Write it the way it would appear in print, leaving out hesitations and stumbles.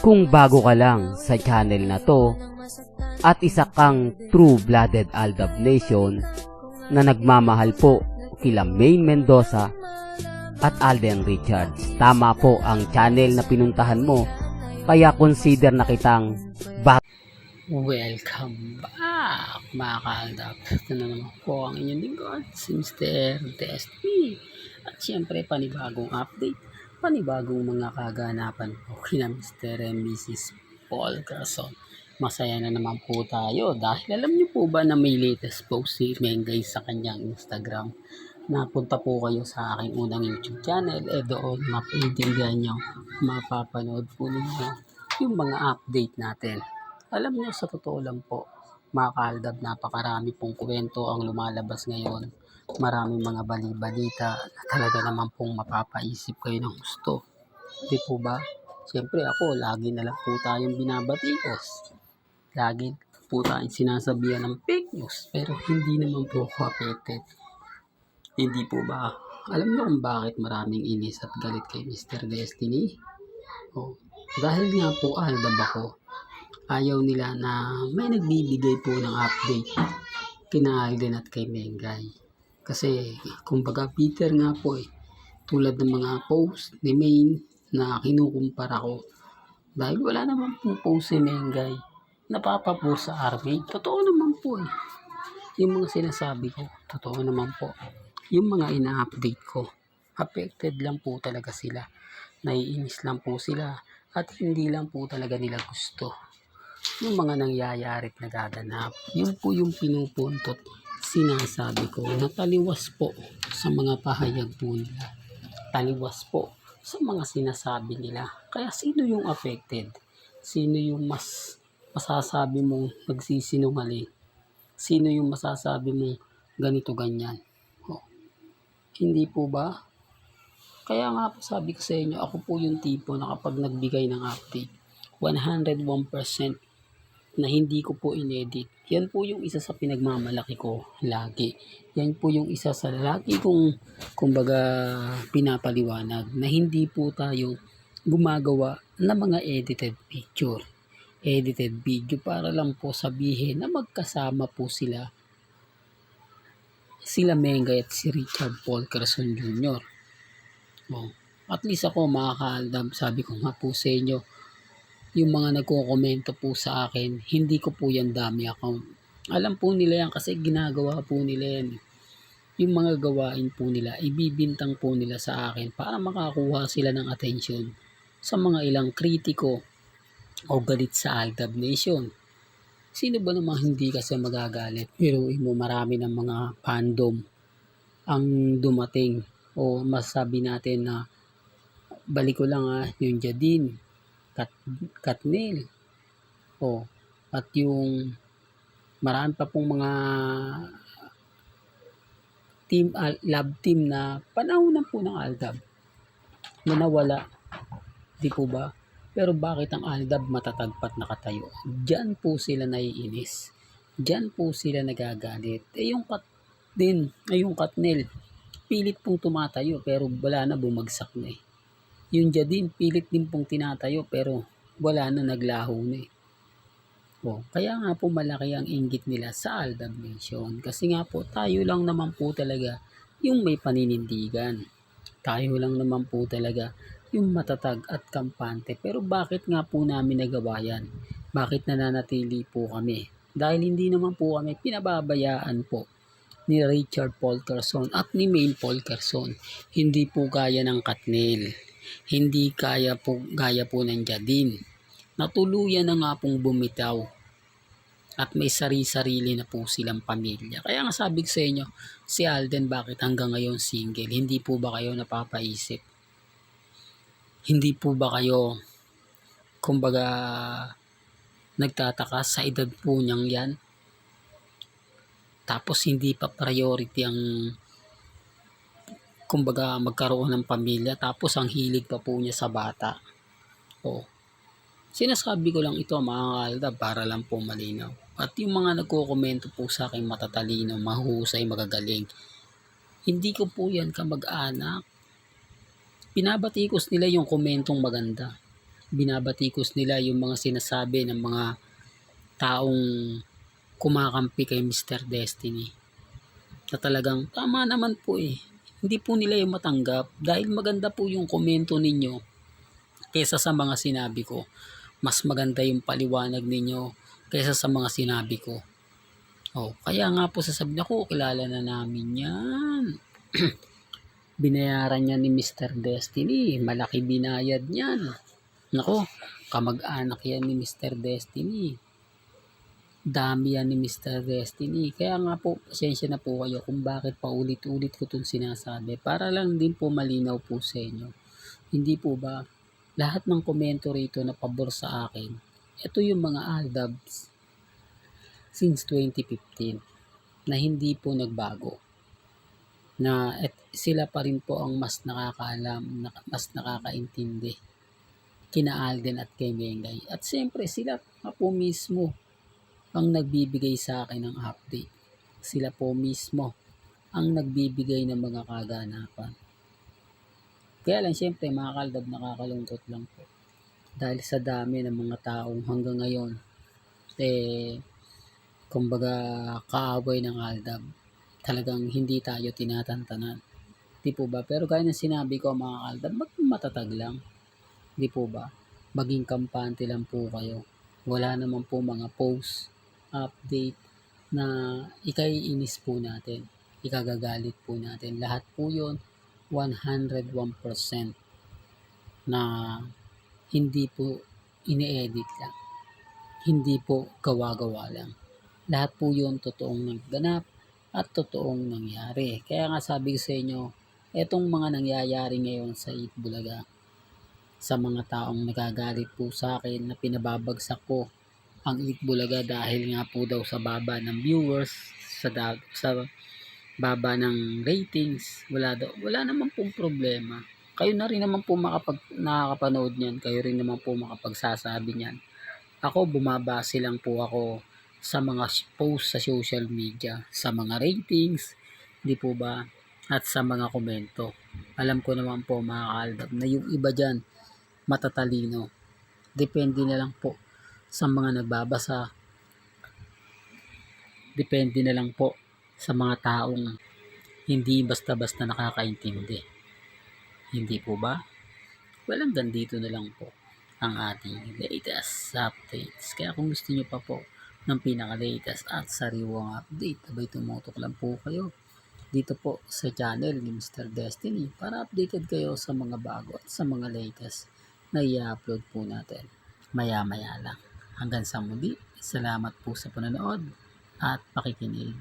Kung bago ka lang sa channel na to at isa kang true-blooded Aldab Nation na nagmamahal po kila Maine Mendoza at Alden Richards, tama po ang channel na pinuntahan mo, kaya consider na kitang Welcome back mga ka-Aldab. Ito na naman po ang inyong lingkod, si Mr. Destiny. At syempre panibagong update, panibagong mga kaganapan po kina Mr. and Mrs. Paul Carson. Masaya na naman po tayo dahil alam niyo po ba na may latest post si Mengay sa kanyang Instagram. Napunta po kayo sa aking unang YouTube channel, doon mapaiintindihan nyo, mapapanood po ninyo yung mga update natin. Alam niyo, sa totoo lang po, mga ka-Aldab, napakarami pong kwento ang lumalabas ngayon. Maraming mga bali-balita na talaga naman pong mapapaisip kayo ng gusto. Di po ba? Siyempre ako, lagi na lang po tayong binabatios. Lagi po tayong sinasabihan ng fake news, pero hindi naman po ako affected. Hindi po ba? Alam niyo kung bakit maraming inis at galit kay Mr. Destiny? Dahil nga po Aldab ako. Ayaw nila na may nagbibigay po ng update kina Alden at kay Mengay. Kasi kumbaga Peter nga po tulad ng mga post ni Maine na kinukumpara ko. Dahil wala naman po post si Mengay napapapost sa army. Totoo naman po yung mga sinasabi ko, totoo naman po. Yung mga ina-update ko, affected lang po talaga sila. Naiinis lang po sila at hindi lang po talaga nila gusto yung mga nangyayari at nagaganap. Yun po yung pinupuntot, sinasabi ko na taliwas po sa mga pahayag po nila. Taliwas po sa mga sinasabi nila. Kaya sino yung affected? Sino yung mas masasabi mong nagsisinungaling? Sino yung masasabi mong ganito ganyan? Hindi po ba? Kaya nga po sabi ko sa inyo, ako po yung tipo na kapag nagbigay ng update, 101% na hindi ko po inedit. Yan po yung isa sa pinagmamalaki ko lagi. Yan po yung isa sa lagi kong kumbaga pinapaliwanag na hindi po tayo gumagawa ng mga edited picture. Edited video para lang po sabihin na magkasama po sila Mengay at si Richard Paul Carson Jr. At least ako mga ka-Aldab, sabi ko nga po sa inyo, yung mga nagko-komento po sa akin, hindi ko po yan dami account. Alam po nila yan kasi ginagawa po nila yan. Yung mga gawain po nila, ibibintang po nila sa akin para makakuha sila ng atensyon sa mga ilang kritiko o galit sa Aldab Nation. Sino ba namang hindi kasi magagalit? Pero marami ng mga fandom ang dumating o masasabi natin na balik ko lang yung Jadine, Katnil, at yung marami pa pong mga team, love team na panahon po ng Aldab na nawala, di po ba? Pero bakit ang Aldab matatagpat nakatayo? Diyan po sila naiinis. Diyan po sila nagagalit. Yung Katnil, pilit pong tumatayo pero wala na, bumagsak na Yung Jadine, pilit din pong tinatayo pero wala na, naglaho na Kaya nga po malaki ang inggit nila sa Aldab Nation. Kasi nga po tayo lang naman po talaga yung may paninindigan. Tayo lang naman po talaga yung matatag at kampante. Pero bakit nga po namin nagawa yan? Bakit nananatili po kami? Dahil hindi naman po kami pinababayaan po ni Richard Paul Carson at ni Maine Paul Carson. Hindi po kaya ng Katnil. Hindi gaya po ng Jadine. Natuluyan na nga pong bumitaw at may sarili-sarili na po silang pamilya. Kaya nga sabi ko sa inyo, si Alden bakit hanggang ngayon single? Hindi po ba kayo napapaisip? Hindi po ba kayo kumbaga nagtataka sa edad po niyang yan? Tapos hindi pa priority ang kumbaga magkaroon ng pamilya, tapos ang hilig pa po niya sa bata. Sinasabi ko lang ito mga Aldab para lang po malinaw. At yung mga nagko-komento po sa akin matatalino, mahusay, magagaling, hindi ko po yan kamag-anak. Pinabatikos nila yung komentong maganda. binabatikos nila yung mga sinasabi ng mga taong kumakampi kay Mr. Destiny. Na talagang tama naman po eh. Hindi po nila yung matanggap dahil maganda po yung komento ninyo kaysa sa mga sinabi ko. Mas maganda yung paliwanag ninyo kaysa sa mga sinabi ko. Oh, kaya nga po sasabihin ako, kilala na namin yan. Binayaran niya ni Mr. Destiny. Malaki binayad niyan. Nako, kamag-anak yan ni Mr. Destiny. Dami yan ni Mr. Destiny. Kaya nga po, pasensya na po kayo kung bakit paulit-ulit ko itong sinasabi. Para lang din po malinaw po sa inyo. Hindi po ba, lahat ng komento rito na pabor sa akin, ito yung mga aldabs since 2015 na hindi po nagbago. Na sila pa rin po ang mas nakakaalam, mas nakakaintindi kina Alden at kay Mengay. At siyempre sila po mismo ang nagbibigay sa akin ng update. Sila po mismo ang nagbibigay ng mga kaganapan. Kaya lang siyempre mga kaldab, nakakalungkot lang po. Dahil sa dami ng mga taong hanggang ngayon kumbaga kaaway ng aldab. Talagang hindi tayo tinatantanan. Di po ba? Pero gaya ng sinabi ko mga kaldab, matatag lang. Di po ba? Maging kampante lang po kayo. Wala naman po mga post, update na ikaiinis po natin. Ikagagalit po natin. Lahat po yun 101% na hindi po ini-edit lang. Hindi po gawa-gawa lang. Lahat po yun totoong nagganap at totoong nangyari. Kaya nga sabi ko sa inyo, etong mga nangyayari ngayon sa Itbulaga, sa mga taong nagagalit po sa akin na pinababagsak ko ang Itbulaga dahil nga po daw sa baba ng viewers, sa baba ng ratings, wala naman pong problema. Kayo na rin naman po nakakapanood niyan, kayo rin naman po makapagsasabi niyan. Ako, bumabase lang po ako sa mga post sa social media, sa mga ratings, di po ba, at sa mga komento. Alam ko naman po mga kaaldab na yung iba dyan matatalino. Depende na lang po sa mga nagbabasa. Depende na lang po sa mga taong hindi basta-basta nakakaintindi. Hindi po ba? Walang ganito na lang po ang ating latest updates. Kaya kung gusto nyo pa po ng pinaka-latest at sariwang update, abay tumutok lang po kayo dito po sa channel ni Mr. Destiny para updated kayo sa mga bago at sa mga latest na i-upload po natin maya-maya lang. Hanggang sa muli, salamat po sa panonood at pakikinig.